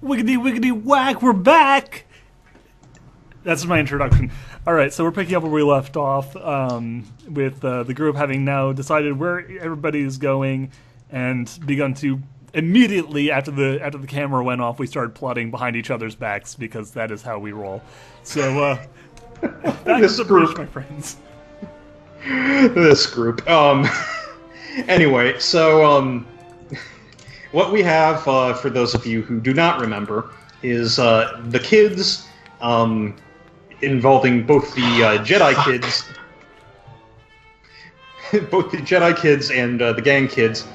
Wiggity wiggity whack, we're back! That's my introduction. Alright, so we're picking up where we left off, with the group having now decided where everybody is going, and begun to immediately after the camera went off, we started plotting behind each other's backs, because that is how we roll. So, back to the bridge, my friends. This group. Anyway, so, what we have, for those of you who do not remember, is the kids, involving both the Jedi kids, both the Jedi kids and the gang kids,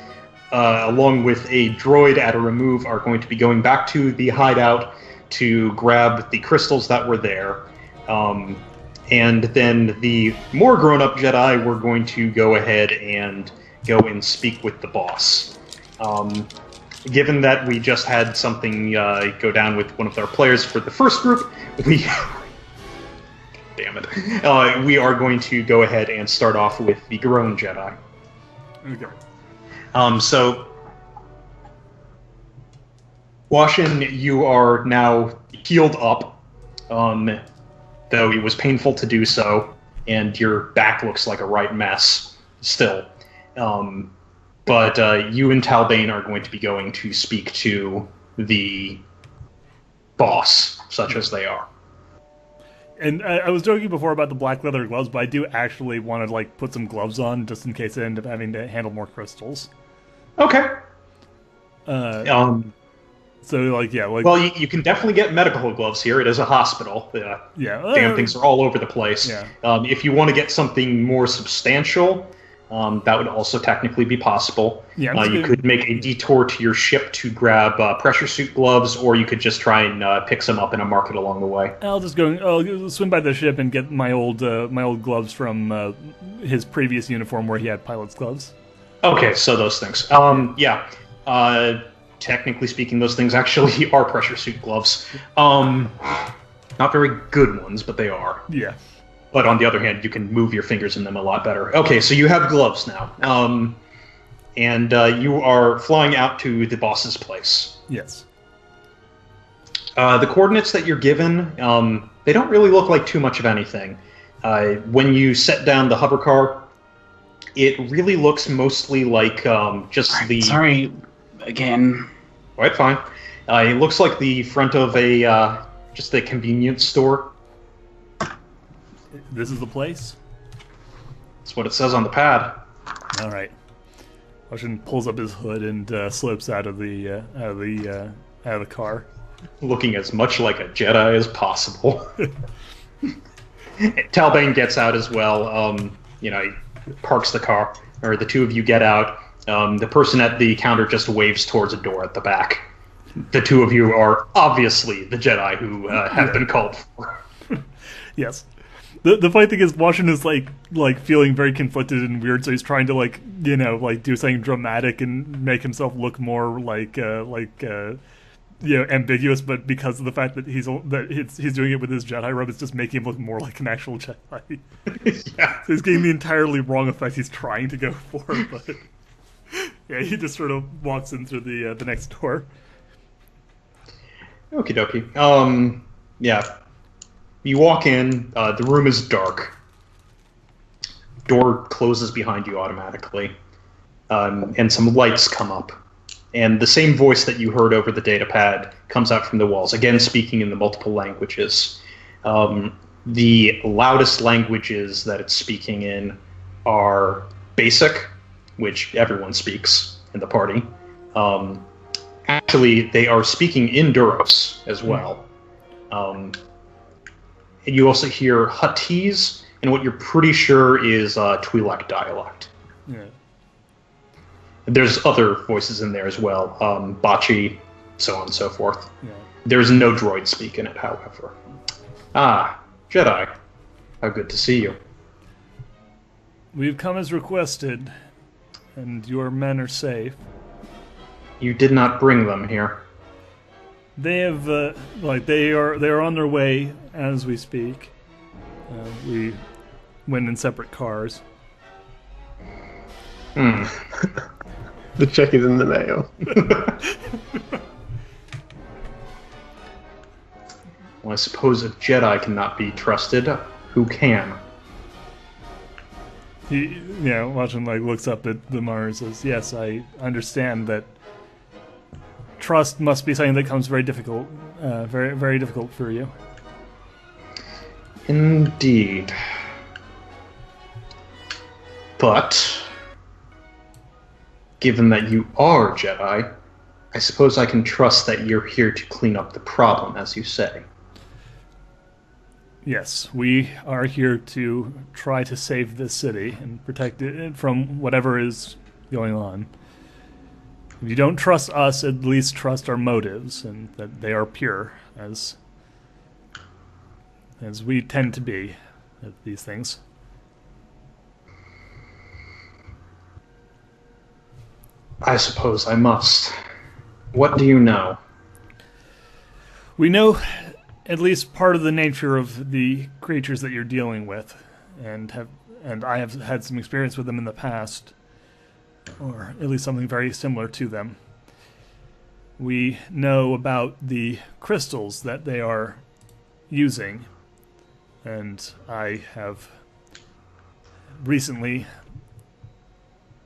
along with a droid at a remove, are going to be going back to the hideout to grab the crystals that were there. And then the more grown-up Jedi were going to go ahead and go and speak with the boss. Given that we just had something go down with one of our players for the first group, we... Damn it. We are going to go ahead and start off with the grown Jedi. Okay. So... Washin, you are now healed up, though it was painful to do so, and your back looks like a right mess still. But you and Talbane are going to be going to speak to the boss, such as they are. And I was joking before about the black leather gloves, but I do actually want to like put some gloves on just in case I end up having to handle more crystals. Okay. So like yeah, like well, you can definitely get medical gloves here. It is a hospital. Yeah, damn things are all over the place. Yeah. If you want to get something more substantial. That would also technically be possible. Yeah, you could make a detour to your ship to grab pressure suit gloves, or you could just try and pick some up in a market along the way. I'll swim by the ship and get my old gloves from his previous uniform where he had pilot's gloves. Okay, so those things. Yeah. Technically speaking, those things actually are pressure suit gloves. Not very good ones, but they are. Yeah. But on the other hand, you can move your fingers in them a lot better. Okay, so you have gloves now. And you are flying out to the boss's place. Yes. The coordinates that you're given, they don't really look like too much of anything. When you set down the hover car, it really looks mostly like just the... Sorry, again. Right, fine. It looks like the front of a just a convenience store. This is the place? That's what it says on the pad. Alright. Ocean pulls up his hood and slips out of the car. Looking as much like a Jedi as possible. Talbane gets out as well. He parks the car, or the two of you get out. The person at the counter just waves towards a door at the back. The two of you are obviously the Jedi who have been called for. Yes. The funny thing is, Washington is like feeling very conflicted and weird, so he's trying to do something dramatic and make himself look more ambiguous. But because of the fact that he's doing it with his Jedi robe, it's just making him look more like an actual Jedi. Yeah, so he's getting the entirely wrong effect he's trying to go for. But yeah, he just sort of walks in through the next door. Okie dokie. Yeah. You walk in, the room is dark. Door closes behind you automatically. And some lights come up. And the same voice that you heard over the datapad comes out from the walls, again speaking in the multiple languages. The loudest languages that it's speaking in are Basic, which everyone speaks in the party. Actually, they are speaking in Duros as well. And you also hear Huttese, and what you're pretty sure is Twi'lek dialect. Yeah. There's other voices in there as well, Bachi, so on and so forth. Yeah. There's no droid speak in it, however. Ah, Jedi. How good to see you. We've come as requested, and your men are safe. You did not bring them here. They have, they are on their way as we speak. We went in separate cars. The check is in the mail. Well, I suppose if Jedi cannot be trusted, who can? He, watching, looks up at the Mars and says, yes, I understand that trust must be something that comes very difficult, very, very difficult for you. Indeed. But, given that you are Jedi, I suppose I can trust that you're here to clean up the problem, as you say. Yes, we are here to try to save this city and protect it from whatever is going on. If you don't trust us, at least trust our motives, and that they are pure, as we tend to be at these things. I suppose I must. What do you know? We know at least part of the nature of the creatures that you're dealing with, and I have had some experience with them in the past, or at least something very similar to them. We know about the crystals that they are using, and I have recently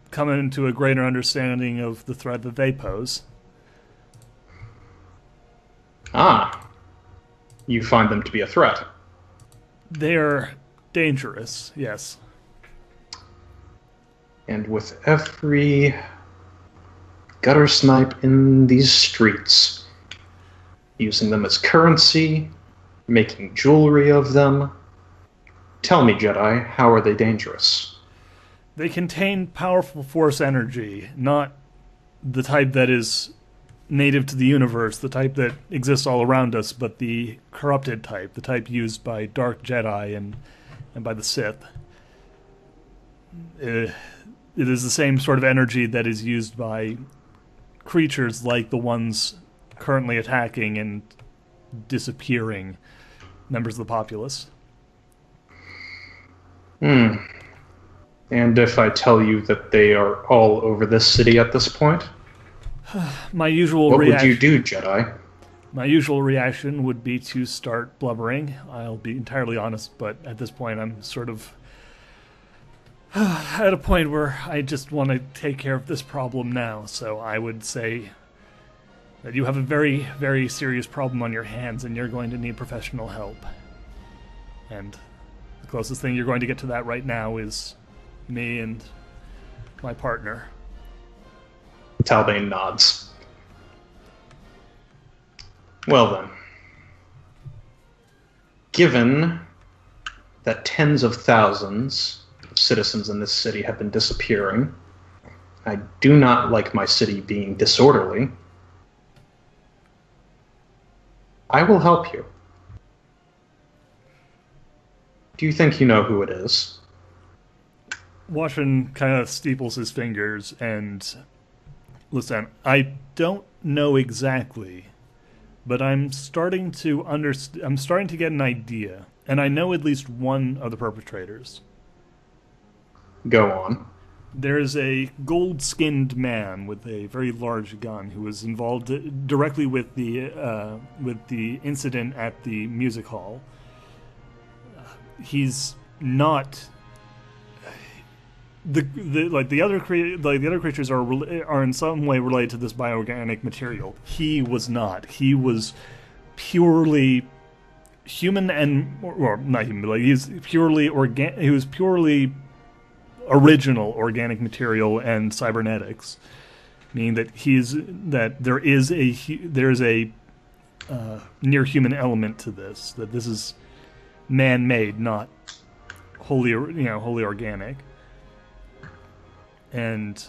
come into a greater understanding of the threat that they pose. Ah. You find them to be a threat. They are dangerous, yes. And with every gutter snipe in these streets, using them as currency, making jewelry of them, tell me, Jedi, how are they dangerous? They contain powerful force energy, not the type that is native to the universe, the type that exists all around us, but the corrupted type, the type used by Dark Jedi and by the Sith. It is the same sort of energy that is used by creatures like the ones currently attacking and disappearing members of the populace. And if I tell you that they are all over this city at this point? My usual What reaction, would you do, Jedi? My usual reaction would be to start blubbering. I'll be entirely honest, but at this point I'm sort of at a point where I just want to take care of this problem now. So I would say that you have a very, very serious problem on your hands and you're going to need professional help. And the closest thing you're going to get to that right now is me and my partner. Talbane nods. Well then. Given that tens of thousands of citizens in this city have been disappearing, I do not like my city being disorderly. I will help you. Do you think you know who it is? Washington kind of steeples his fingers and listen, I don't know exactly, but I'm starting to I'm starting to get an idea, and I know at least one of the perpetrators. Go on. There is a gold-skinned man with a very large gun who was involved directly with the incident at the music hall. He's not. The other creatures are in some way related to this bioorganic material. He was not. He was purely human or not human, but he was purely original organic material and cybernetics, meaning that there is a near human element to this. That this is man-made, not wholly organic. And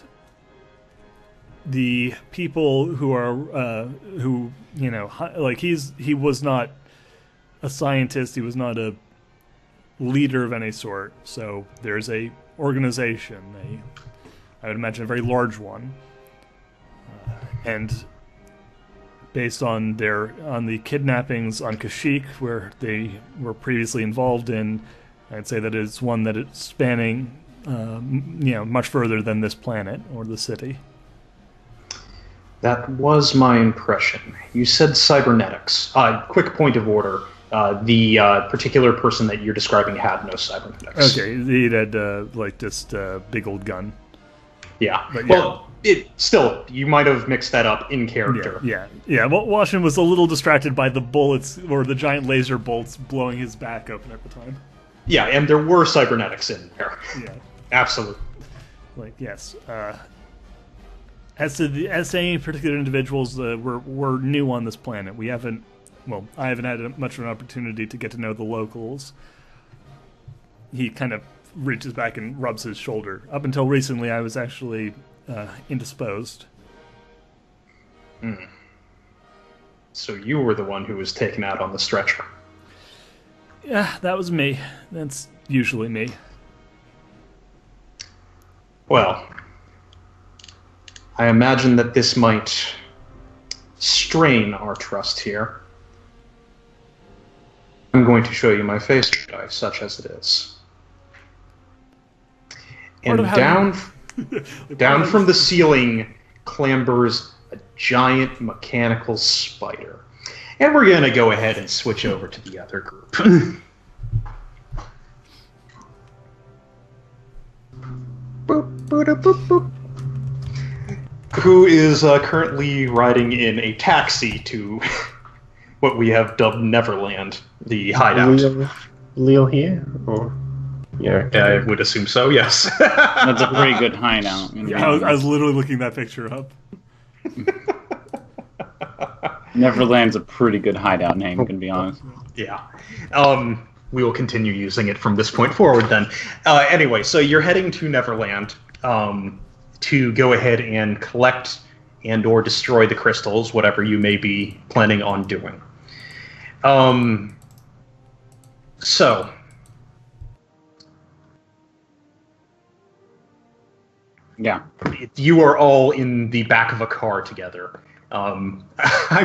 the people who are he was not a scientist, he was not a leader of any sort. So there's a organization, I would imagine a very large one, and based on the kidnappings on Kashyyyk, where they were previously involved in, I'd say that it's one that it's spanning much further than this planet or the city. That was my impression. You said cybernetics. Quick point of order. The particular person that you're describing had no cybernetics. Okay, he had like just a big old gun. Yeah. But, well, still, you might have mixed that up in character. Yeah. Well, Washington was a little distracted by the bullets or the giant laser bolts blowing his back open at the time. Yeah, and there were cybernetics in there. Yeah. Absolutely. Like, yes. As to any particular individuals, we're new on this planet. I haven't had much of an opportunity to get to know the locals. He kind of reaches back and rubs his shoulder. Up until recently, I was actually indisposed. So you were the one who was taken out on the stretcher. Yeah, that was me. That's usually me. Well, I imagine that this might strain our trust here. I'm going to show you my face drive, such as it is. And down from the ceiling clambers a giant mechanical spider. And we're going to go ahead and switch over to the other group. Boop, boop, boop, boop. Who is currently riding in a taxi to what we have dubbed Neverland, the hideout. Leo here? Or yeah, I would assume so, yes. That's a pretty good hideout. Yeah, I was literally looking that picture up. Neverland's a pretty good hideout name, I'm going to be honest. Yeah. We will continue using it from this point forward then. Anyway, so you're heading to Neverland to go ahead and collect and or destroy the crystals, whatever you may be planning on doing. So... Yeah. You are all in the back of a car together. I'm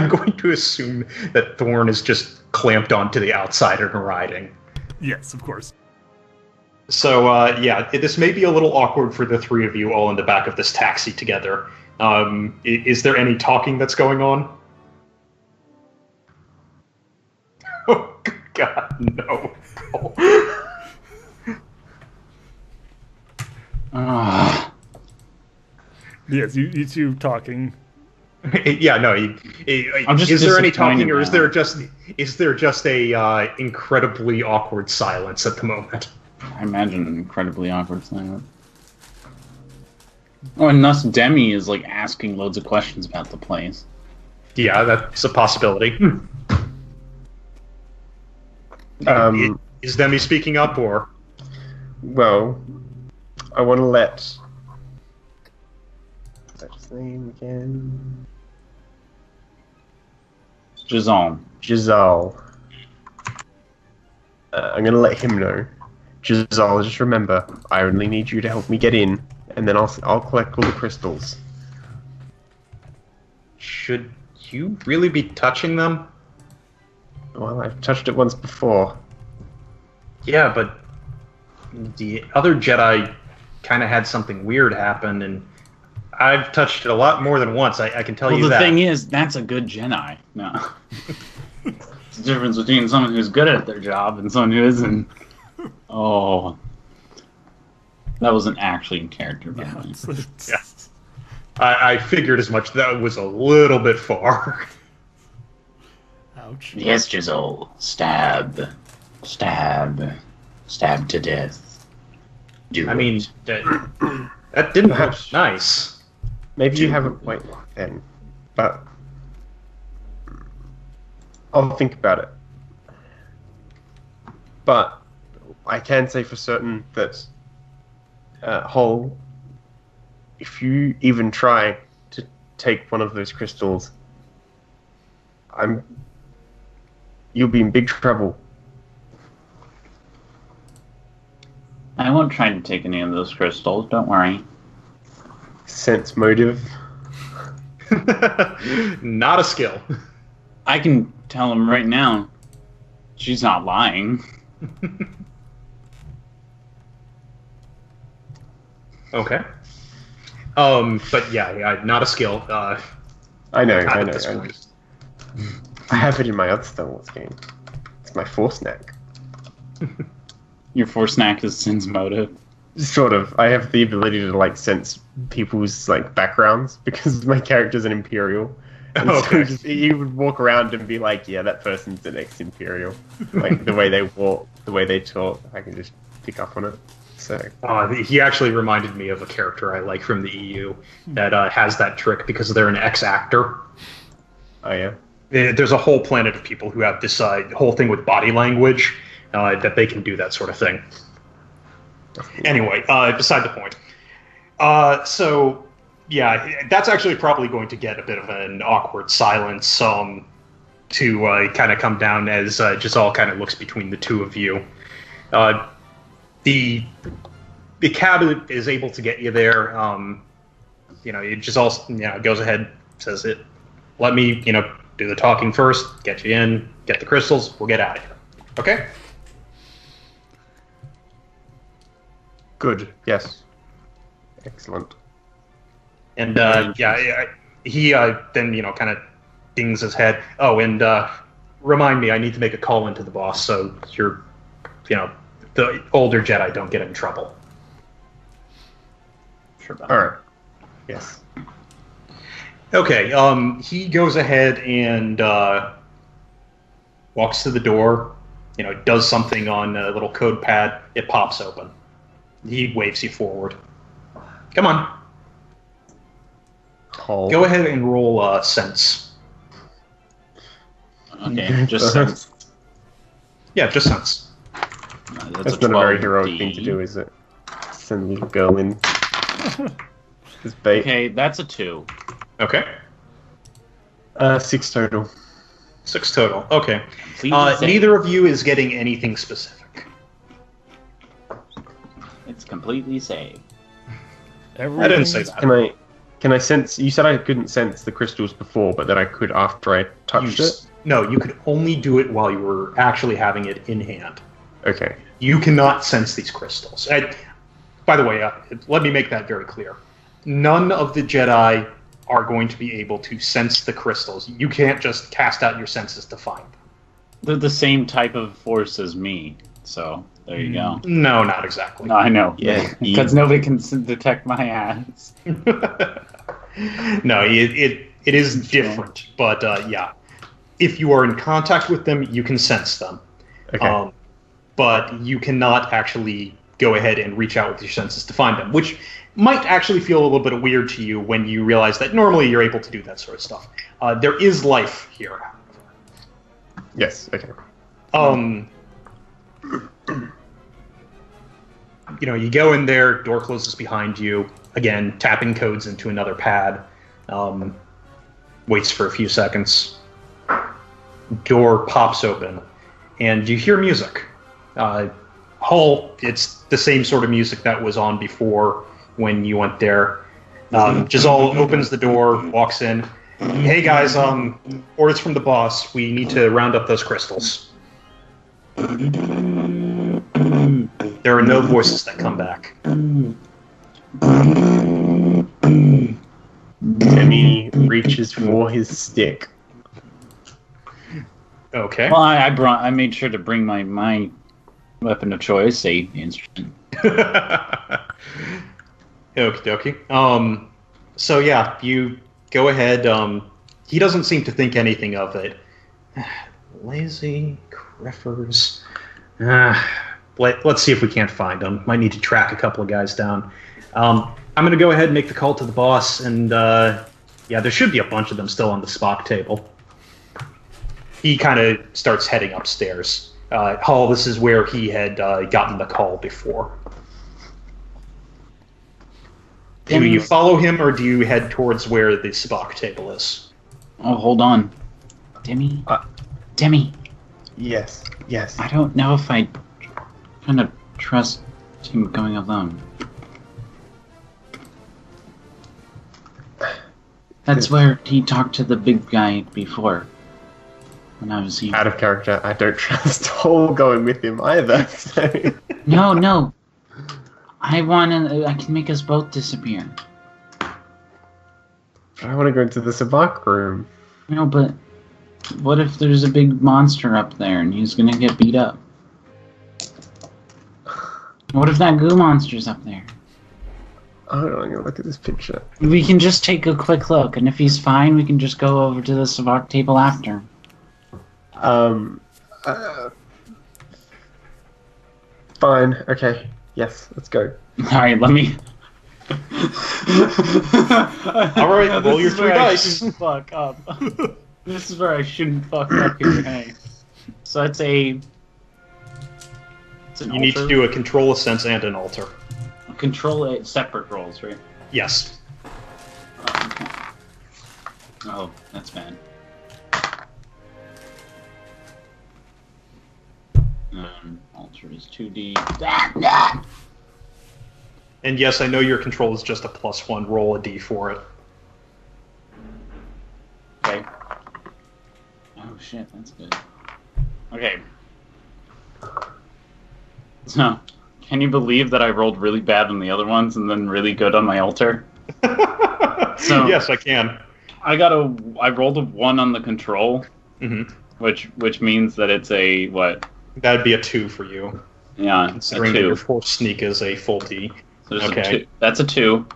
going to assume that Thorn is just clamped onto the outside and riding. Yes, of course. So, yeah, this may be a little awkward for the three of you all in the back of this taxi together. Is there any talking that's going on? Oh, God, no. Yes, you two talking. Yeah, no. Is there any talking, or is there just a incredibly awkward silence at the moment? I imagine an incredibly awkward silence. Oh, and thus Demi is like asking loads of questions about the place. Yeah, that's a possibility. Is Demi speaking up, or? Well, I want to let... What's his name again? Giselle. I'm going to let him know. Giselle, just remember, I only need you to help me get in, and then I'll collect all the crystals. Should you really be touching them? Well, I've touched it once before. Yeah, but the other Jedi kind of had something weird happen, and I've touched it a lot more than once, I can tell you that. Well, the thing is, that's a good Jedi. No. It's the difference between someone who's good at their job and someone who isn't. Oh. That wasn't actually in character, by the way. Yeah. I figured as much. That was a little bit far. Ouch. Yes, Giselle. Stab. Stab. Stab to death. I mean, that didn't look nice. Maybe you have a point then, but I'll think about it. But I can say for certain that Hole, if you even try to take one of those crystals, you'll be in big trouble. I won't try to take any of those crystals, don't worry. Sense motive. Not a skill. I can tell him right now, she's not lying. Okay. But yeah, not a skill. I know. I have it in my other Star Wars game. It's my force snack. Your force snack is Sin's motive. Sort of. I have the ability to like sense people's like backgrounds because my character's an Imperial. And Okay. so he would walk around and be like, yeah, that person's an ex-Imperial. Like the way they walk, the way they talk, I can just pick up on it. So He actually reminded me of a character I like from the EU that has that trick because they're an ex-actor. oh yeah. There's a whole planet of people who have this whole thing with body language that they can do that sort of thing. Anyway, beside the point. So, yeah, that's actually probably going to get a bit of an awkward silence to kind of come down as just all kind of looks between the two of you. The cab is able to get you there. It just all goes ahead, says it. Let me, do the talking first, get you in, get the crystals, we'll get out of here. Okay? Good. Yes. Excellent. And he then kind of dings his head. Oh, and remind me, I need to make a call into the boss so you're, the older Jedi don't get in trouble. Sure about All right. Yes. Okay. He goes ahead and walks to the door. Does something on a little code pad. It pops open. He waves you forward. Come on. Call. Go ahead and roll sense. Okay, just sense. Yeah, just sense. That's not a very heroic thing to do, is it? Send a little girl in. Just bait. Okay, that's a 2. Okay. 6 total. 6 total. Okay. Completely safe. Neither of you is getting anything specific. It's completely safe. I didn't say that. Can I sense? You said I couldn't sense the crystals before, but that I could after I touched it. No, you could only do it while you were actually having it in hand. Okay. You cannot sense these crystals. By the way, let me make that very clear. None of the Jedi are going to be able to sense the crystals. You can't just cast out your senses to find them. They're the same type of force as me, so there you go. No, not exactly. No, I know. Yeah, Because nobody can detect my ass. No, it is different, but yeah. If you are in contact with them, you can sense them. Okay. But you cannot actually go ahead and reach out with your senses to find them, which might actually feel a little bit weird to you when you realize that normally you're able to do that sort of stuff. There is life here, however. Yes. Okay. You go in there, door closes behind you, again, tapping codes into another pad, waits for a few seconds, door pops open, and you hear music. Hull, it's the same sort of music that was on before when you went there. Giselle opens the door, walks in. Hey guys, orders from the boss. We need to round up those crystals. There are no voices that come back. Demi reaches for his stick. Okay. Well, I made sure to bring my weapon of choice, a instrument. Okie dokie. So yeah, you go ahead. He doesn't seem to think anything of it. Lazy criffers. Let's see if we can't find them. Might need to track a couple of guys down. I'm going to go ahead and make the call to the boss, and yeah, there should be a bunch of them still on the Spock table. He kind of starts heading upstairs. Hull, this is where he had gotten the call before. Do you follow him, or do you head towards where the Spock table is? Oh, hold on. Demi? Demi, Yes. Yes. I don't know if I kind of trust him going alone. That's where he talked to the big guy before. When I was here. Out of character. I don't trust Hall going with him either. So. No. I can make us both disappear. I want to go into the Sabak room. No, but What if there's a big monster up there and he's gonna get beat up? What if that goo monster's up there? I don't know, I'm gonna look at this picture. We can just take a quick look, and if he's fine, we can just go over to the Savak table after. Fine, okay. Yes, let's go. Alright, let me... Alright, roll your 3 dice. Fuck up. This is where I shouldn't fuck up here, hey. So it's a... It's an You need to do a control, a sense, and an alter. Control it separate rolls, right? Yes. Okay. Oh, that's bad. Alter is 2D. And yes, I know your control is just a +1. Roll a d for it. Okay. Oh shit, that's good. Okay. So, can you believe that I rolled really bad on the other ones and then really good on my altar? So, yes, I can. I rolled a 1 on the control, which means that it's a what? That'd be a 2 for you. Yeah, considering a that 2. your force sneak is a full D. So there's okay, a 2. That's a 2.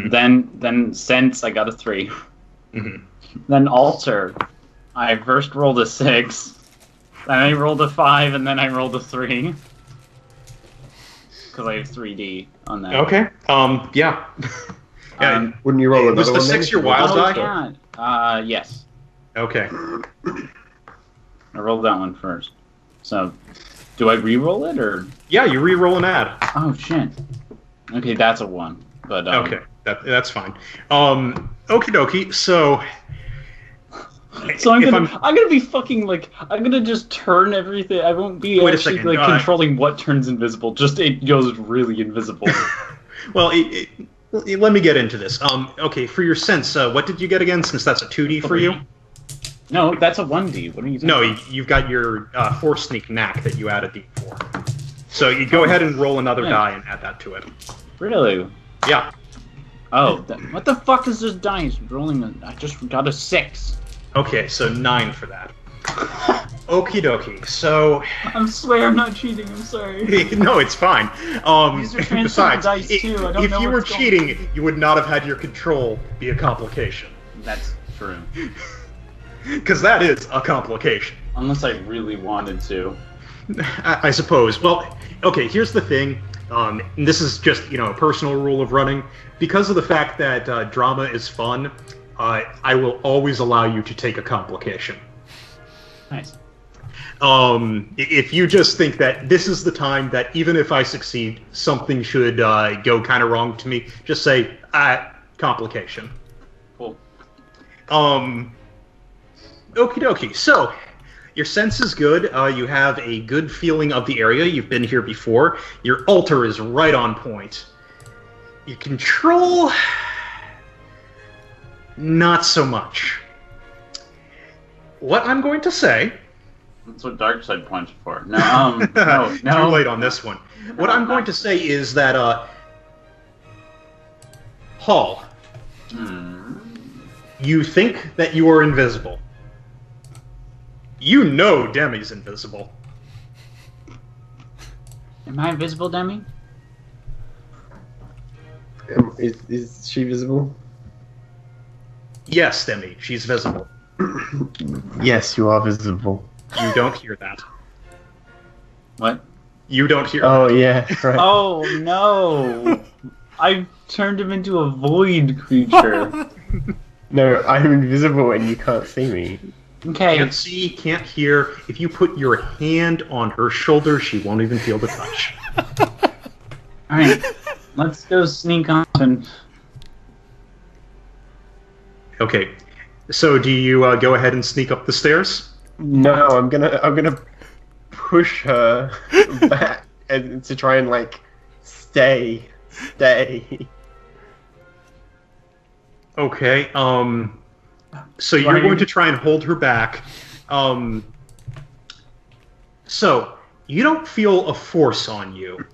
Then sense I got a 3. Then alter, I first rolled a 6, then I rolled a 5, and then I rolled a 3. Because I have 3D on that. Okay. Yeah. Wouldn't you roll another was the one 6 then? your wild die? Yeah. Yes. Okay. I rolled that one first. So, do I re-roll it, or...? Yeah, you re-roll an ad. Oh, shit. Okay, that's a 1. But, okay, that's fine. Okie dokie, so... So I'm gonna be fucking, like, I'm gonna just turn everything, I won't be Wait a actually, second, like, controlling what turns invisible, just it goes really invisible. Well, let me get into this. Okay, for your sense, what did you get again, since that's a 2D for you? No, that's a 1D. What are you talking No, about? you've got your force sneak knack that you add a D for. So you go ahead and roll another die and add that to it. Really? Yeah. Oh, what the fuck is this dice? I just got a 6. Okay, so 9 for that. Okie dokie, so... I swear I'm not cheating, I'm sorry. No, it's fine. These are transfer Besides, dice too, I don't if know you were what's going cheating, you would not have had your control be a complication. That's true. Because that is a complication. Unless I really wanted to. I suppose. Well, okay, here's the thing. And this is just, a personal rule of running. Because of the fact that drama is fun, I will always allow you to take a complication. Nice. If you just think that this is the time that even if I succeed, something should go kind of wrong to me, just say, complication. Cool. Okie dokie. So, your sense is good. You have a good feeling of the area. You've been here before. Your alter is right on point. Your control... not so much. What I'm going to say... That's what dark side points for. No, no. Too late on this one. What I'm going to say is that, Hall, you think that you are invisible. You know Demi's invisible. Am I invisible, Demi? Is she visible? Yes, Demi, she's visible. Yes, you are visible. You don't hear that. What? You don't hear Oh, that. yeah, right. Oh, no! I turned him into a void creature. No, I'm invisible and you can't see me. Okay. Can't see, can't hear. If you put your hand on her shoulder, she won't even feel the touch. Alright, let's go sneak off and... Okay, so do you go ahead and sneak up the stairs? No, I'm gonna push her back and to try and like stay. Okay, so you're going to try and hold her back. So, you don't feel a force on you,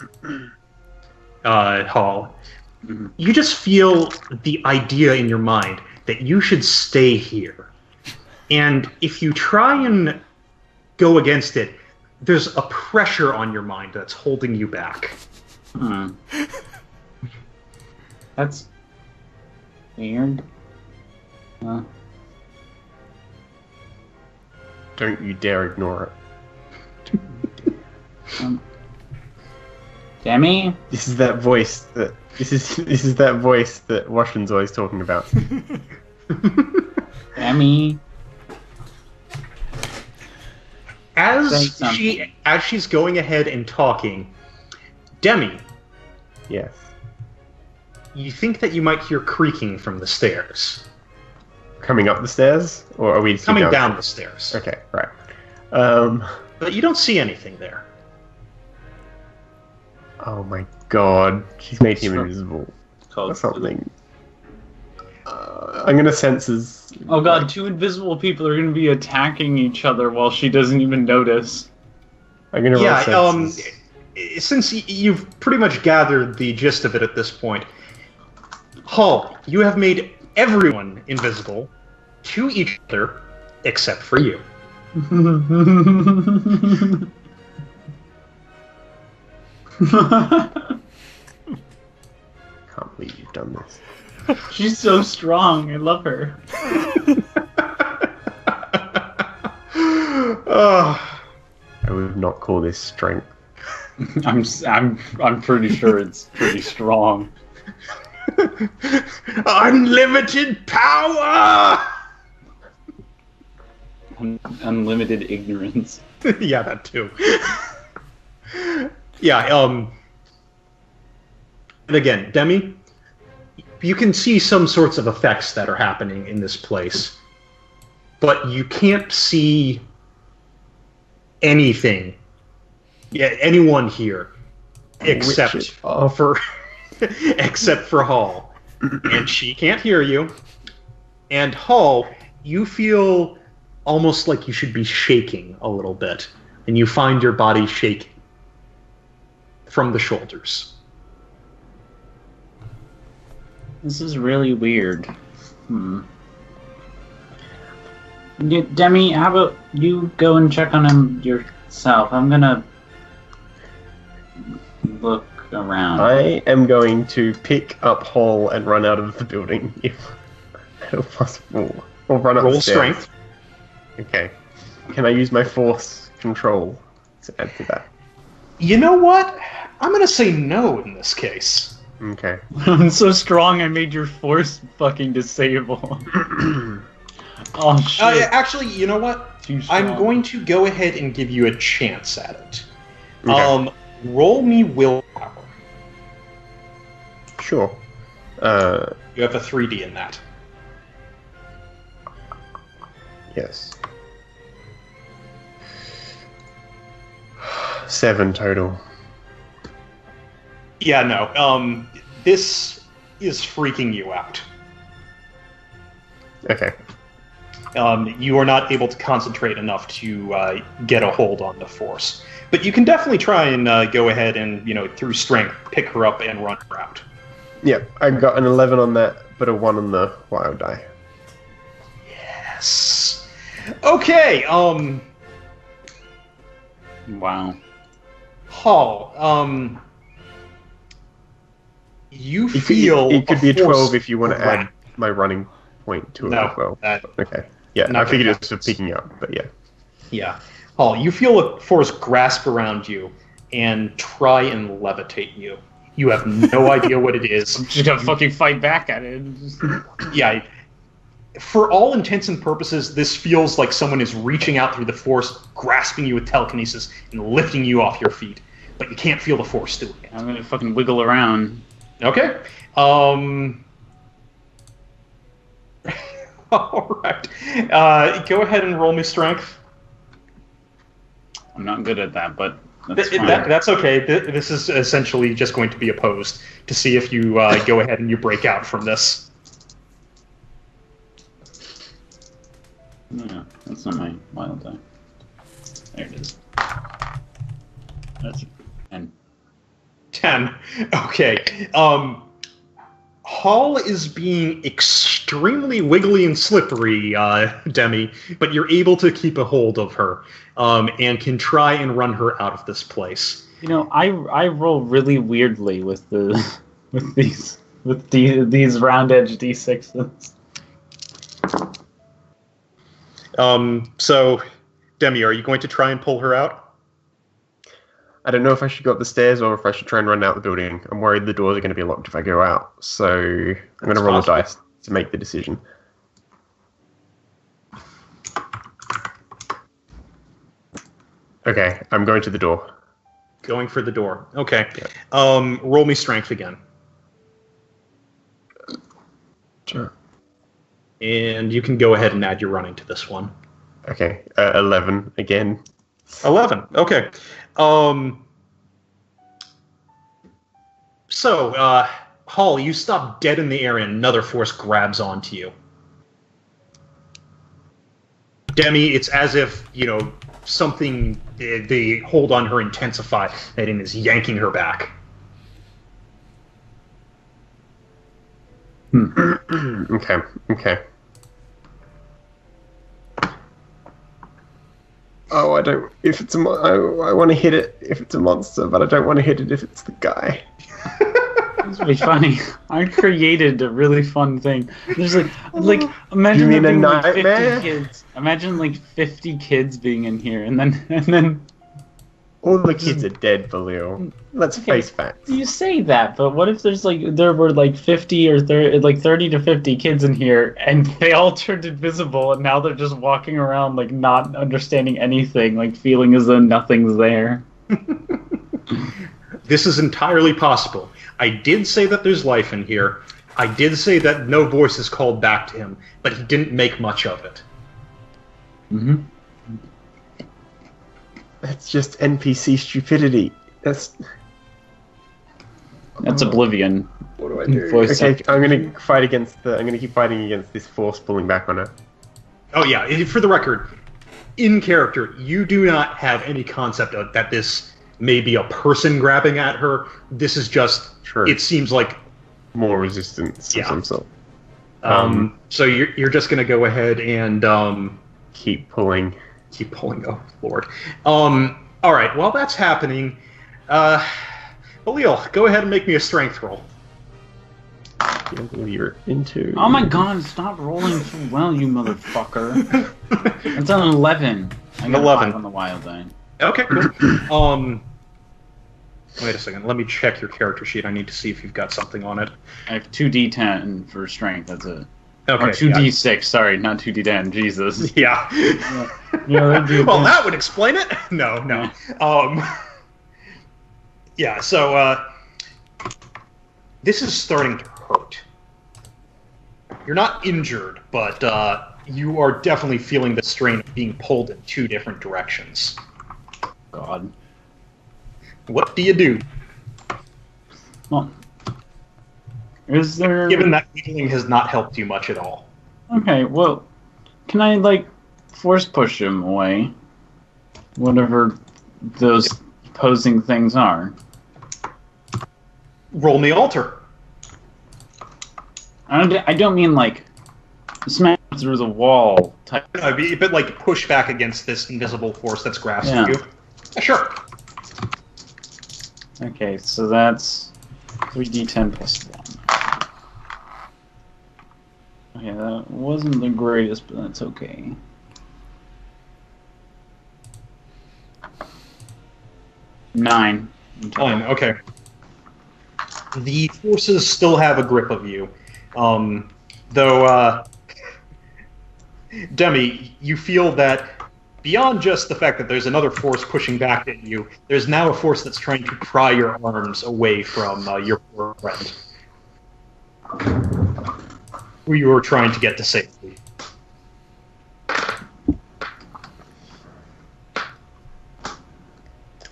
Hall. You just feel the idea in your mind that you should stay here. And if you try and go against it, there's a pressure on your mind that's holding you back. That's weird. Don't you dare ignore it. Demi? This is that voice that Washington's always talking about. Demi? As she's going ahead and talking, Demi, Yes. you think that you might hear creaking from the stairs. Coming up the stairs? Or are we just Coming down the stairs. Okay, right. But you don't see anything there. Oh my god. She's made him invisible. Or something. I'm gonna senses. Oh god, two invisible people are gonna be attacking each other while she doesn't even notice. I'm gonna roll senses. Since you've pretty much gathered the gist of it at this point, Hall, you have made everyone invisible to each other except for you. Can't believe you've done this. She's so strong. I love her. I would not call this strength. I'm pretty sure it's pretty strong. Unlimited power! Unlimited ignorance. Yeah, that too. Yeah, and again, Demi, you can see some sorts of effects that are happening in this place, but you can't see anything, anyone here, except for Hall, and she can't hear you. And Hall, you feel almost like you should be shaking a little bit, and you find your body shaking from the shoulders. This is really weird. Demi, how about you go and check on him yourself? I'm gonna look around. I am going to pick up Hall and run out of the building if possible. Or run up Roll the stairs. strength. Okay. Can I use my force control to add to that? You know what? I'm gonna say no in this case. Okay. I'm so strong I made your force fucking disable. Oh shit. Actually, you know what? Too strong. I'm going to go ahead and give you a chance at it. Okay. Roll me willpower. Sure. You have a 3D in that. Yes. 7 total. Yeah, no. This is freaking you out. Okay. You are not able to concentrate enough to get a hold on the force. But you can definitely try and go ahead and, through strength, pick her up and run her out. Yeah, I got an 11 on that, but a 1 on the wild die. Yes. Okay, Wow. Hall, you feel It could be a force 12 if you want to grab. add my running point to it No, as well. that- Okay. Yeah, not I figured gonna it was for picking up, but yeah. Yeah. Hall, you feel a force grasp around you and try and levitate you. You have no idea what it is. I'm just gonna fucking fight back at it. Yeah. For all intents and purposes, this feels like someone is reaching out through the force, grasping you with telekinesis, and lifting you off your feet. But you can't feel the force doing it. I'm gonna fucking wiggle around. Okay. All right. Go ahead and roll me strength. I'm not good at that, but that's fine. That's okay. This is essentially just going to be opposed to see if you go ahead and you break out from this. No, that's not my wild die. There it is. That's 10. 10. Okay. Hall is being extremely wiggly and slippery, Demi, but you're able to keep a hold of her, and can try and run her out of this place. You know, I roll really weirdly with these round edge d6s. So, Demi, are you going to try and pull her out? I don't know if I should go up the stairs or if I should try and run out the building. I'm worried the doors are going to be locked if I go out. So I'm going to roll a dice to make the decision. Okay, I'm going to the door. Going for the door. Okay. Yeah. Roll me strength again. Sure. And you can go ahead and add your running to this one. Okay, 11 again. 11. Okay. So, Hall, you stop dead in the air and another force grabs onto you. Demi, it's as if, something, the hold on her intensified and is yanking her back. Okay. Oh, I don't. If it's I want to hit it if it's a monster, but I don't want to hit it if it's the guy. This would be funny. I created a really fun thing. There's like imagine You mean there a being like 50 nightmare? kids. Imagine like 50 kids being in here, and then. All the kids are dead, Valil. Let's face facts. You say that, but what if there were like 50 or 30 to 50 kids in here, and they all turned invisible, and now they're just walking around like not understanding anything, like feeling as though nothing's there. This is entirely possible. I did say that there's life in here. I did say that no voice is called back to him, but he didn't make much of it. Mm-hmm. That's just NPC stupidity. That's Oblivion. What do I do? Voice Okay, I'm gonna fight against I'm gonna keep fighting against this force pulling back on her. Oh yeah, for the record, in character, you do not have any concept of that this may be a person grabbing at her. This is just, True. It seems like More resistance of some sort. So you're just gonna go ahead and Keep pulling. keep pulling. Oh Lord. All right. While that's happening, Valil, go ahead and make me a strength roll. You're into. Oh my god, stop rolling so well, you motherfucker. It's an 11. I got 11. 5 on the wild die. Okay. Cool. Wait a second. Let me check your character sheet. I need to see if you've got something on it. I have 2d10 for strength, that's it. Okay. Or 2d6, sorry, not 2d10, Jesus. Yeah. Yeah, that'd be Well, that would explain it. No. Yeah. So this is starting to hurt. You're not injured, but you are definitely feeling the strain of being pulled in 2 different directions. God. What do you do? Well, is there... Given that healing has not helped you much at all. Okay, well, can I, force push him away? Whatever those opposing things are. Roll me alter. I don't mean, smash through the wall type. But push back against this invisible force that's grasping Yeah. you. Yeah, sure. Okay, so that's 3d10 plus 1. Okay, that wasn't the greatest, but that's okay. Nine. Fine, okay. The forces still have a grip of you. Though, Demi, you feel that beyond just the fact that there's another force pushing back at you, there's now a force that's trying to pry your arms away from your poor friend, who you were trying to get to safety.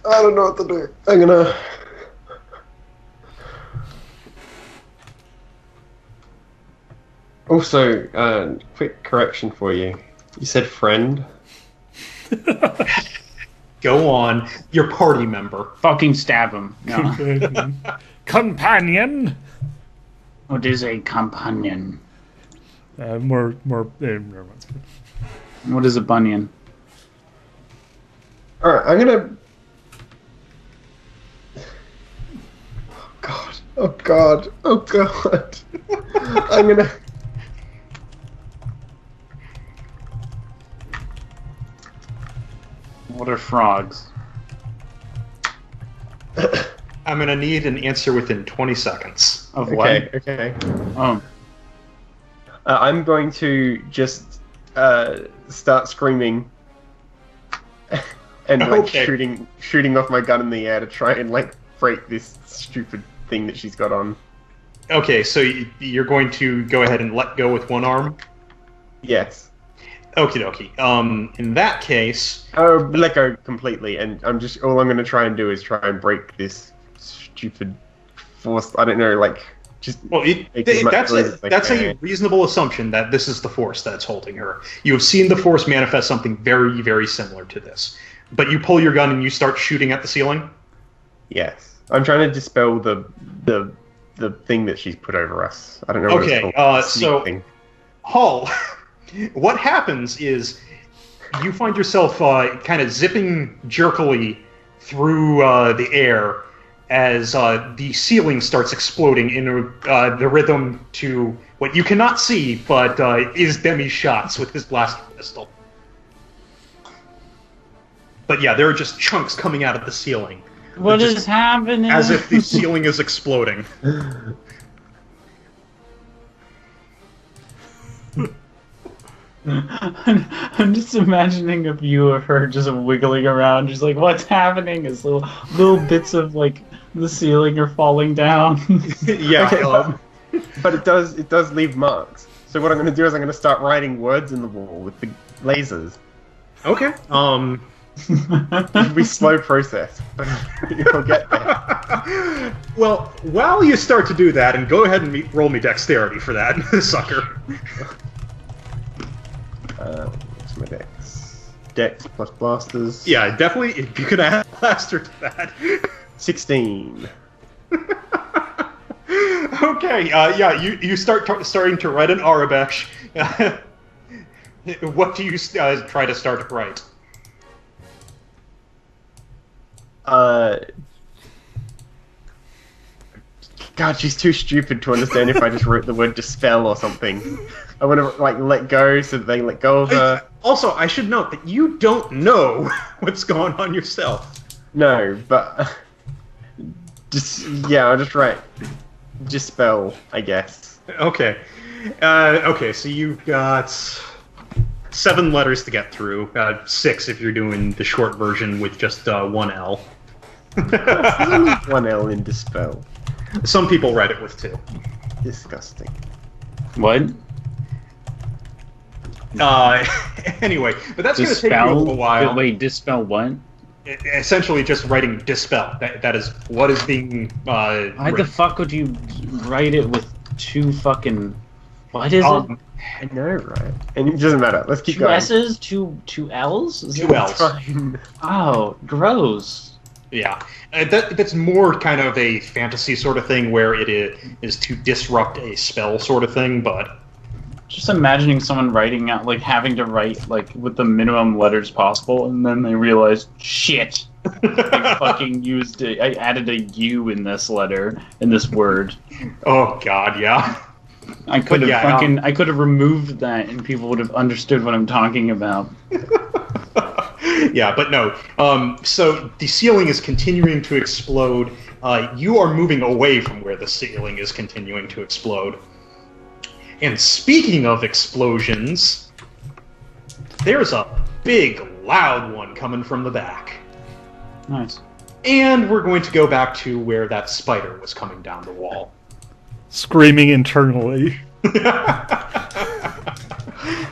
I don't know what to do. I'm gonna. Also, quick correction for you. You said friend. Go on, your party member. Fucking stab him. No. Companion. What is a companion? More. Never mind. What is a bunion? Alright, I'm gonna... Oh god. Oh god. I'm gonna... What are frogs? I'm gonna need an answer within 20 seconds. Of what? Okay. Oh. I'm going to just start screaming and like shooting off my gun in the air to try and like break this stupid thing that she's got on. Okay, so you're going to go ahead and let go with one arm? Yes. Okie dokie. In that case... Oh, let go completely, and all I'm going to try and do is try and break this stupid force. I don't know, like, just... Well, that's a reasonable assumption that this is the force that's holding her. You have seen the force manifest something very, very similar to this. But you pull your gun and you start shooting at the ceiling? Yes. I'm trying to dispel the thing that she's put over us. I don't know what it's called. So, Hull... What happens is you find yourself kind of zipping jerkily through the air as the ceiling starts exploding in the rhythm to what you cannot see, but is Demi's shots with his blaster pistol. But yeah, there are just chunks coming out of the ceiling. What is happening? As if the ceiling is exploding. I'm just imagining a view of her just wiggling around, just like, what's happening? As little bits of like the ceiling are falling down. Yeah, okay, but it does leave marks. So what I'm going to do is I'm going to start writing words in the wall with the lasers. Okay. It'll be a slow process, but you'll get there. Well, while you start to do that, and go ahead and roll me dexterity for that, sucker. What's my dex? Dex plus blasters. Yeah, definitely. If you could add blaster to that. 16. Okay. Yeah. You starting to write an Arabesh. What do you try to start to write? God, she's too stupid to understand if I just wrote the word dispel or something. I want to like let go so that they let go of her. Also, I should note that you don't know what's going on yourself. No, but I'll just write dispel, I guess. Okay. Okay, so you've got 7 letters to get through. 6 if you're doing the short version with just one L. There's only one L in dispel. Some people write it with 2. Disgusting. What? Anyway, but that's going to take you a little while. Wait, dispel what? Essentially just writing dispel. That is what is being Why the fuck would you write it with 2 fucking... What is it? I know, right? And it doesn't matter. Let's keep 2 going. S's? 2 L's? 2 L's. Fine. Oh, gross. Yeah. That's more kind of a fantasy sort of thing where it is to disrupt a spell sort of thing, but... Just imagining someone writing out, like, having to write, like, with the minimum letters possible, and then they realize, shit, I fucking I added a U in this letter, in this word. Oh, God, yeah. I could have removed that, and people would have understood what I'm talking about. Yeah, but no. So the ceiling is continuing to explode. You are moving away from where the ceiling is continuing to explode. And speaking of explosions, there's a big, loud one coming from the back. Nice. And we're going to go back to where that spider was coming down the wall. Screaming internally.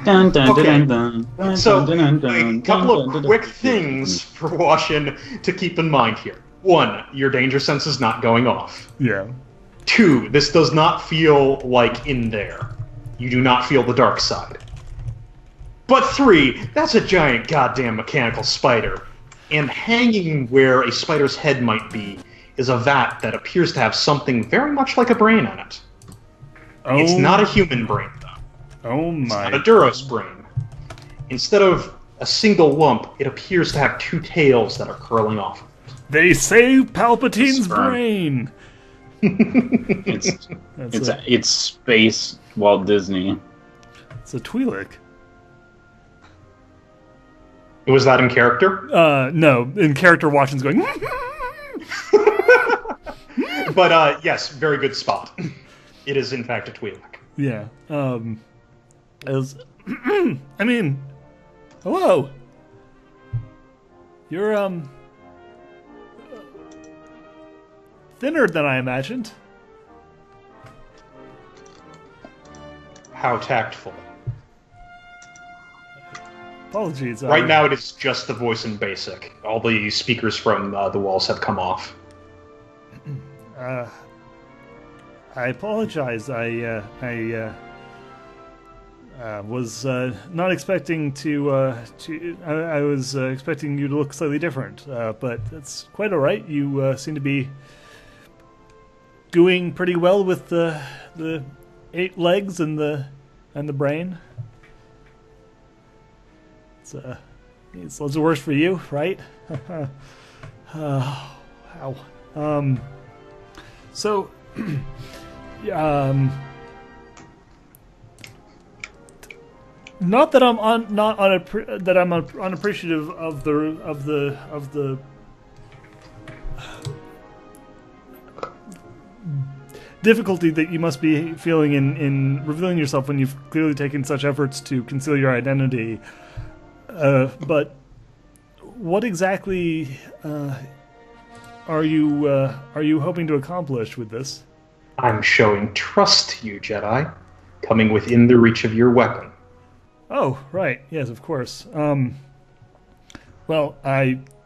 Dun, dun, Okay. dun, dun, dun, So, dun, dun, a couple dun, of dun, quick dun, things for Washin to keep in mind here. 1, your danger sense is not going off. Yeah. 2, this does not feel like in there. You do not feel the dark side. But 3, that's a giant goddamn mechanical spider. And hanging where a spider's head might be is a vat that appears to have something very much like a brain in it. Oh, It's not a human brain, though. Oh It's not my. a Duros brain. Instead of a single lump, it appears to have two tails that are curling off. They say Palpatine's Sperm. brain. It's That's it's space Walt Disney. it's a Twi'lek. Was that in character? No, in character, Washington's going. But yes, very good spot. It is in fact a Twi'lek. Yeah. As I mean, hello. You're thinner than I imagined. How tactful. Apologies. Right now it is just the voice in BASIC. All the speakers from the walls have come off. I apologize. I was not expecting to. I was expecting you to look slightly different, but that's quite all right. You seem to be doing pretty well with the 8 legs and the brain. It's loads of worse for you, right? Wow. So, not that I'm unappreciative of the difficulty that you must be feeling in revealing yourself when you've clearly taken such efforts to conceal your identity. But what exactly are you hoping to accomplish with this? I'm showing trust to you, Jedi, coming within the reach of your weapon. Oh, right. Yes, of course. Well,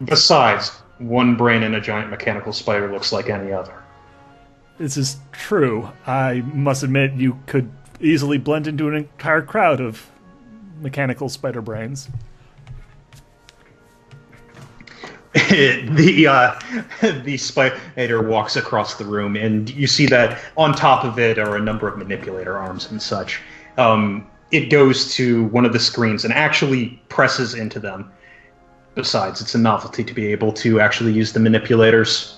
Besides, one brain in a giant mechanical spider looks like any other. this is true. I must admit you could easily blend into an entire crowd of mechanical spider brains. The spider walks across the room, and you see that on top of it are a number of manipulator arms and such. It goes to one of the screens and actually presses into them. Besides, it's a novelty to be able to actually use the manipulators.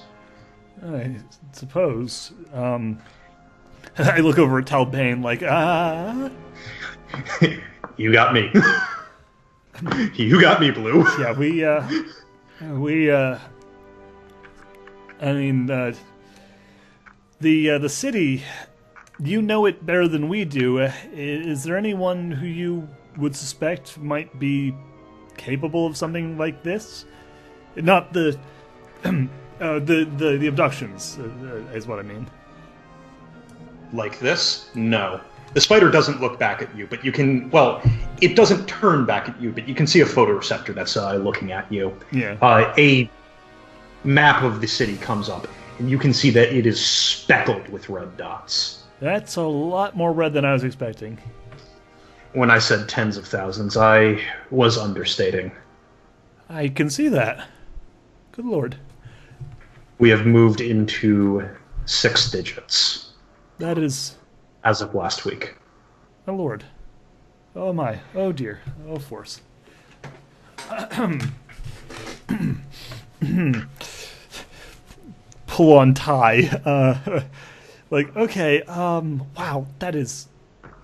I suppose. I look over at Talbane like, You got me. You got me, Blue. Yeah, I mean, the city, you know it better than we do. Is there anyone who you would suspect might be capable of something like this? Not the the abductions is what I mean. Like this? No. The spider doesn't look back at you, but you can, well, it doesn't turn back at you, but you can see a photoreceptor that's looking at you. Yeah. A map of the city comes up, and you can see that it is speckled with red dots. That's a lot more red than I was expecting. When I said tens of thousands, I was understating. I can see that. Good lord. We have moved into 6 digits That is... as of last week. Oh lord. Oh my. Oh dear. Oh force. Pull on tie. Like, okay, wow, that is,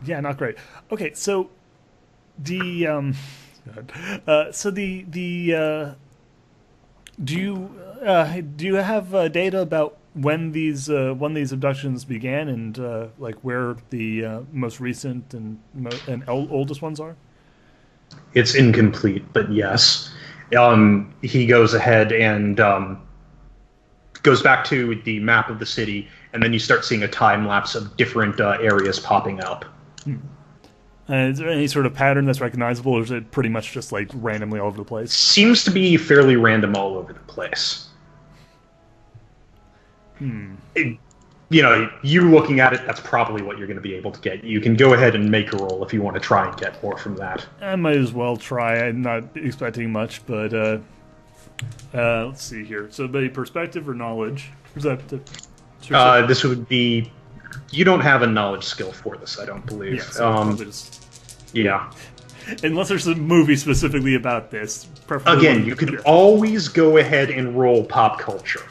yeah, not great. Okay, so the do you have data about when these abductions began and like where the most recent and oldest ones are? It's incomplete, but yes. He goes ahead and goes back to the map of the city, and then you start seeing a time lapse of different areas popping up. Is there any sort of pattern that's recognizable, or is it pretty much just like randomly all over the place? Seems to be fairly random all over the place. You looking at it, that's probably what you're going to be able to get. You can go ahead and make a roll if you want to try and get more from that. I might as well try. I'm not expecting much, but let's see here. So, the perspective or knowledge? Is that This would be You don't have a knowledge skill for this, I don't believe. Yeah, so probably just, Yeah. unless there's a movie specifically about this. Preferably Again, you could always go ahead and roll pop culture.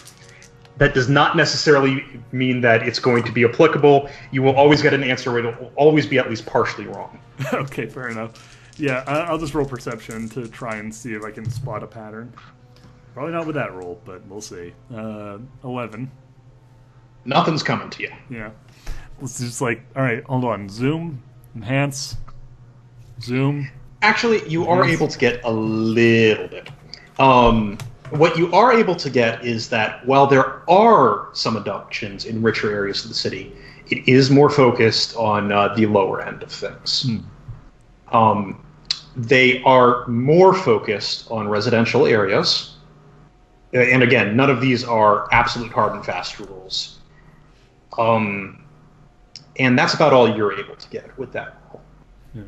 That does not necessarily mean that it's going to be applicable. You will always get an answer. It will always be at least partially wrong. Okay, fair enough. Yeah, I'll just roll perception to try and see if I can spot a pattern. Probably not with that roll, but we'll see. 11. Nothing's coming to you. Yeah. It's just like, all right, hold on. Zoom, enhance, zoom. Actually, you are able to get a little bit. What you are able to get is that while there are some abductions in richer areas of the city, it is more focused on the lower end of things. They are more focused on residential areas. And again, none of these are absolute hard and fast rules. And that's about all you're able to get with that rule. Yeah.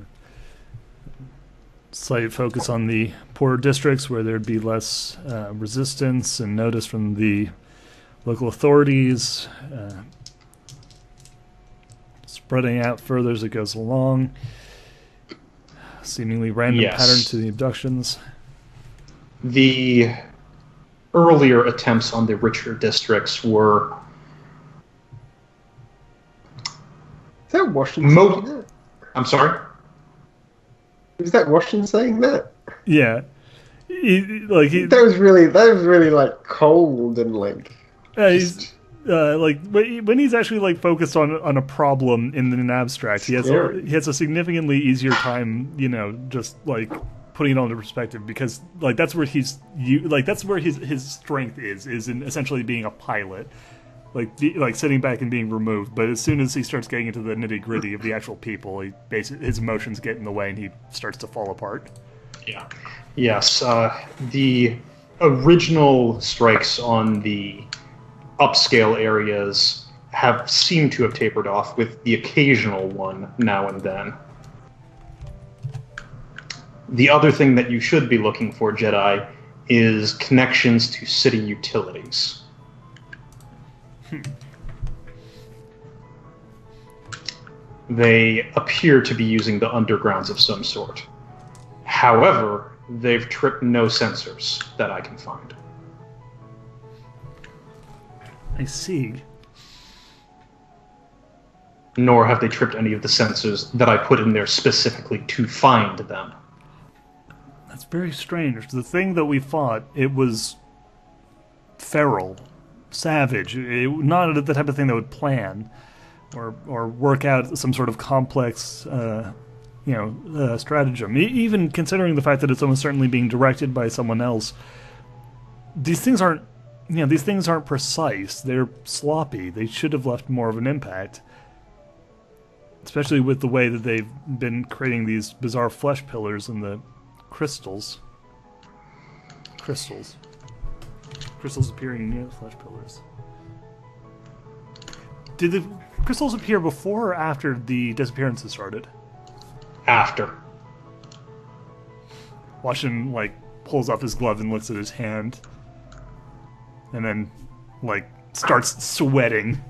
Slight focus on the poorer districts where there'd be less resistance and notice from the local authorities. Spreading out further as it goes along. Seemingly random pattern to the abductions. The earlier attempts on the richer districts were... Is that Washington saying that? I'm sorry? Is that Washington saying that? Yeah. That was really like cold and like... he's... like when he's actually like focused on a problem in an abstract, he has a significantly easier time, just like putting it all into perspective, because like that's where his strength is in essentially being a pilot, like sitting back and being removed. But as soon as he starts getting into the nitty gritty of the actual people, his emotions get in the way and he starts to fall apart. Yeah. Yes. The original strikes on the upscale areas have seemed to have tapered off, with the occasional one now and then. The other thing that you should be looking for, Jedi, is connections to city utilities. They appear to be using the undergrounds of some sort. However, they've tripped no sensors that I can find. I see. Nor have they tripped any of the sensors that I put in there specifically to find them. That's very strange. The thing that we fought, it was feral, savage. Not the type of thing that would plan or work out some sort of complex, stratagem. Even considering the fact that it's almost certainly being directed by someone else, these things aren't precise. They're sloppy. They should have left more of an impact. Especially with the way that they've been creating these bizarre flesh pillars and the crystals. Crystals appearing near the flesh pillars. Did the crystals appear before or after the disappearances started? After. Washington, pulls off his glove and looks at his hand. And then, starts sweating.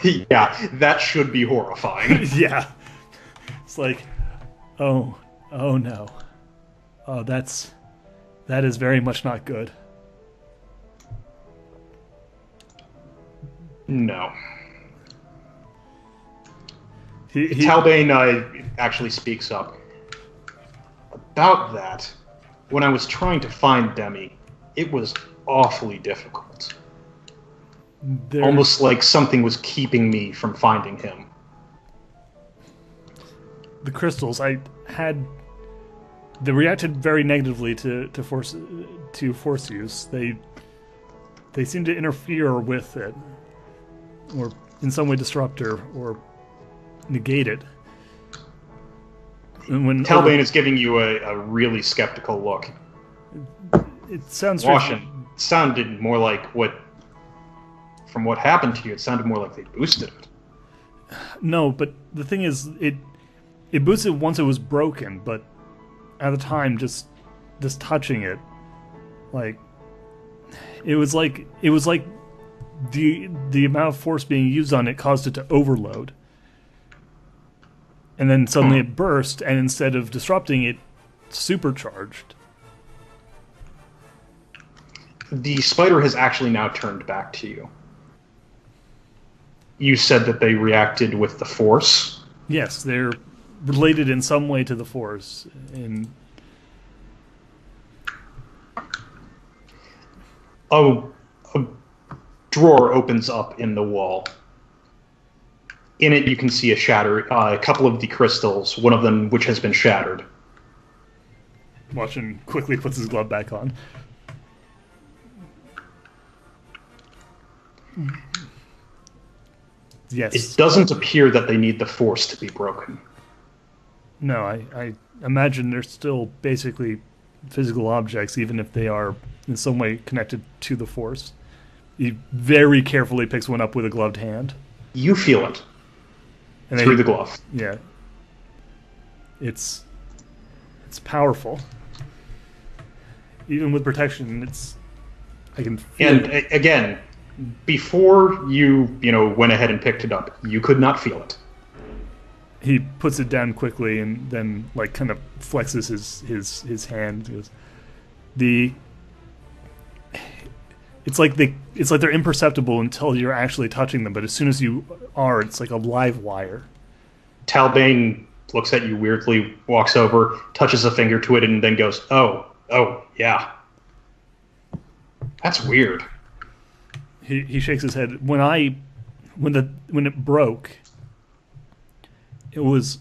Yeah, that should be horrifying. Yeah. It's like, oh no. Oh, that is very much not good. No. Talbane actually speaks up. About that, when I was trying to find Demi, it was awfully difficult. Almost like something was keeping me from finding him. The crystals, they reacted very negatively to force use. They seem to interfere with it, or in some way disrupt or negate it. And when Talbane is giving you a really skeptical look. It sounds Washington sounded more like from what happened to you, it sounded more like they boosted it. No, but the thing is, it boosted once it was broken, but at the time, just touching it, it was like the amount of force being used on it caused it to overload. And then suddenly it burst, and instead of disrupting it, supercharged. The spider has actually now turned back to you. You said that they reacted with the force. Yes, they're related in some way to the force. And a drawer opens up in the wall. In it, you can see a couple of the crystals, one of them which has been shattered. Watson quickly puts his glove back on. Yes. It doesn't appear that they need the force to be broken. No, I imagine they're still basically physical objects, even if they are in some way connected to the force. He very carefully picks one up with a gloved hand. You feel it. And through the glove. Yeah. It's powerful. Even with protection, I can feel And it. Again, before you went ahead and picked it up, you could not feel it. He puts it down quickly and then kind of flexes his hand. He goes, It's like they're imperceptible until you're actually touching them, but as soon as you are, it's like a live wire. Talbane looks at you weirdly, walks over, touches a finger to it, and then goes, "Oh, yeah. That's weird." He shakes his head. When it broke, it was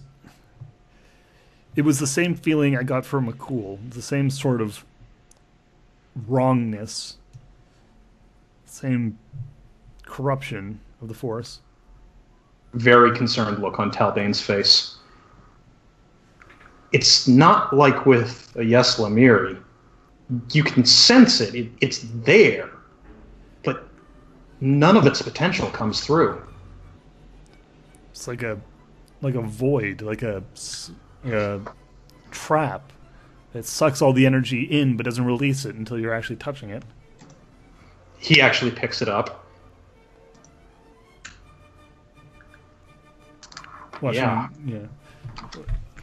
the same feeling I got from McCool, the same sort of wrongness. Same corruption of the force. Very concerned look on Talbane's face. It's not like with a Yes Lemiri. You can sense it. It's there. But none of its potential comes through. It's like a void, like a trap that sucks all the energy in but doesn't release it until you're actually touching it. He actually picks it up. Yeah.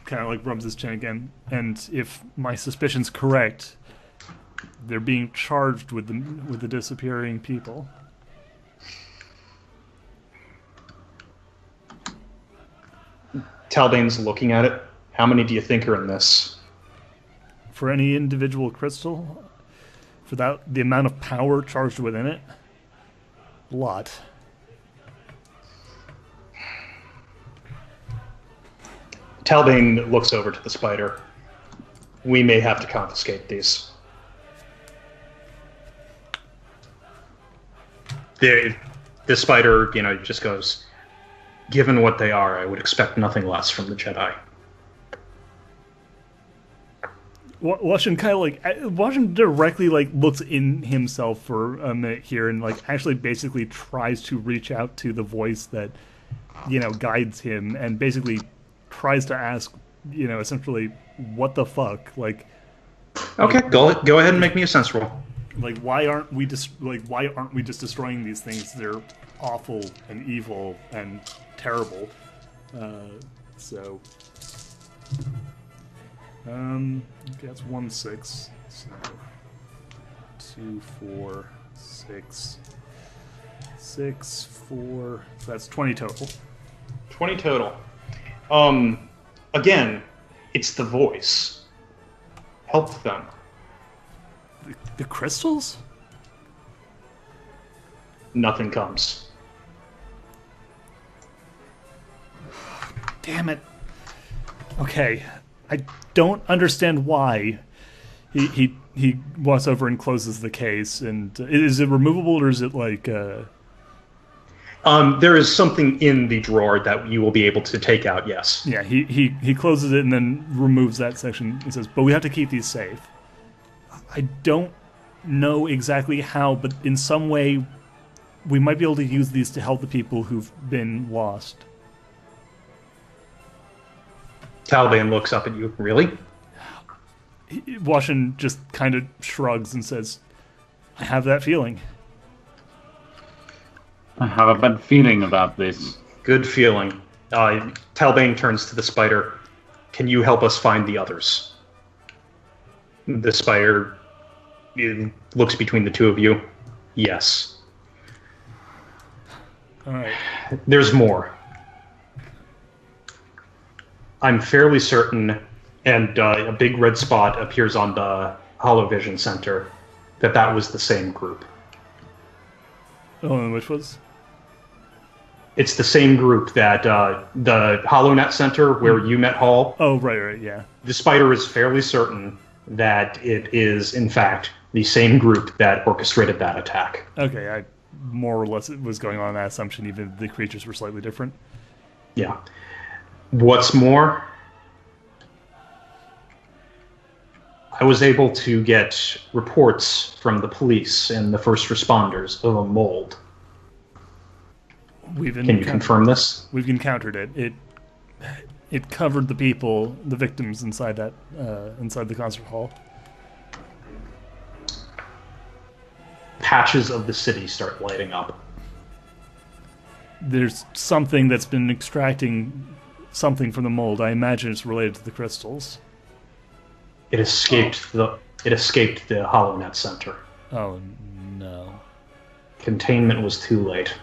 Kind of rubs his chin again. And if my suspicion's correct, they're being charged with the disappearing people. Talbane's looking at it. How many do you think are in this? For any individual crystal, for the amount of power charged within it, a lot. Talbane looks over to the spider. We may have to confiscate these. The spider, just goes, "Given what they are, I would expect nothing less from the Jedi." Washington directly looks in himself for a minute here and actually basically tries to reach out to the voice that guides him and basically tries to ask essentially what the fuck Okay, go ahead and make me a sense roll. Why aren't we just destroying these things? They're awful and evil and terrible. Okay, that's 1-6. So 2, 4, 6, 6, 4. So that's 20 total. 20 total. Again, it's the voice. Help them. The crystals? Nothing comes. Damn it. Okay. I don't understand why he walks over and closes the case. And is it removable or is it There is something in the drawer that you will be able to take out, yes. Yeah, he closes it and then removes that section. He says, but we have to keep these safe. I don't know exactly how, but in some way we might be able to use these to help the people who've been lost. Talbane looks up at you. Really? Washington just kind of shrugs and says, I have that feeling. I have a bad feeling about this. Good feeling. Talbane turns to the spider. Can you help us find the others? The spider looks between the two of you. Yes. All right. There's more. I'm fairly certain, and a big red spot appears on the Holovision Center, that was the same group. Oh, and which was? It's the same group that the HoloNet Center where you met Hall. Oh, right, yeah. The spider is fairly certain that it is, in fact, the same group that orchestrated that attack. Okay, I more or less was going on that assumption, even if the creatures were slightly different. Yeah. What's more, I was able to get reports from the police and the first responders of a mold. Can you confirm this? We've encountered it. It covered the people, the victims inside that inside the concert hall. Patches of the city start lighting up. There's something that's been extracting something from the mold. I imagine it's related to the crystals. It escaped the HoloNet Center. Oh no! Containment was too late.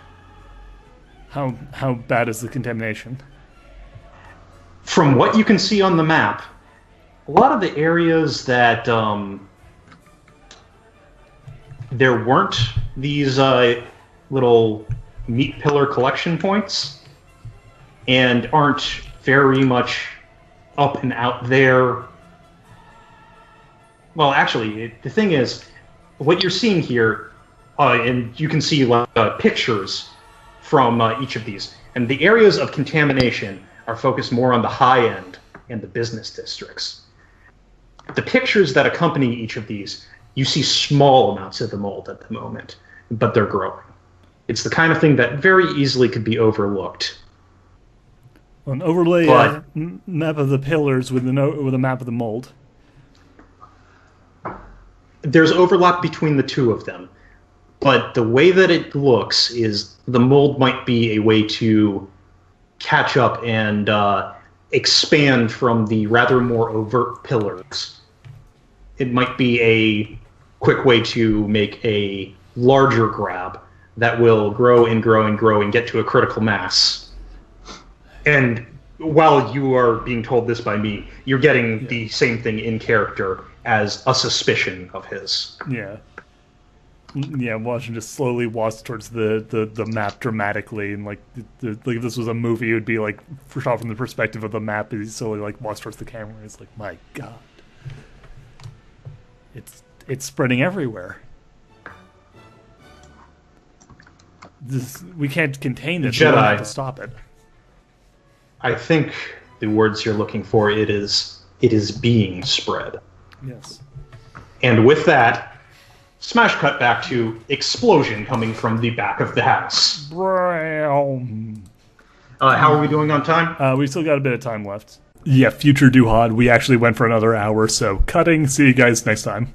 How bad is the contamination? From what you can see on the map, a lot of the areas that there weren't these little meat pillar collection points and aren't very much up and out there. Well, actually, the thing is, what you're seeing here, and you can see pictures from each of these, and the areas of contamination are focused more on the high end and the business districts. The pictures that accompany each of these, you see small amounts of the mold at the moment, but they're growing. It's the kind of thing that very easily could be overlooked. An overlay map of the pillars with a map of the mold. There's overlap between the two of them, but the way that it looks is the mold might be a way to catch up and expand from the rather more overt pillars. It might be a quick way to make a larger grab that will grow and grow and grow and get to a critical mass. And while you are being told this by me, you're getting the same thing in character as a suspicion of his. Yeah. Yeah, watch him just slowly walk towards the map dramatically, and like if this was a movie, it would be like shot from the perspective of the map. He slowly like walks towards the camera. It's like, my God, it's spreading everywhere. We can't contain this. Jedi. We have to stop it. I think the words you're looking for, it is being spread. Yes. And with that, smash cut back to explosion coming from the back of the house. Brown. How are we doing on time? We still got a bit of time left. Yeah, future Duhad. We actually went for another hour, so cutting. See you guys next time.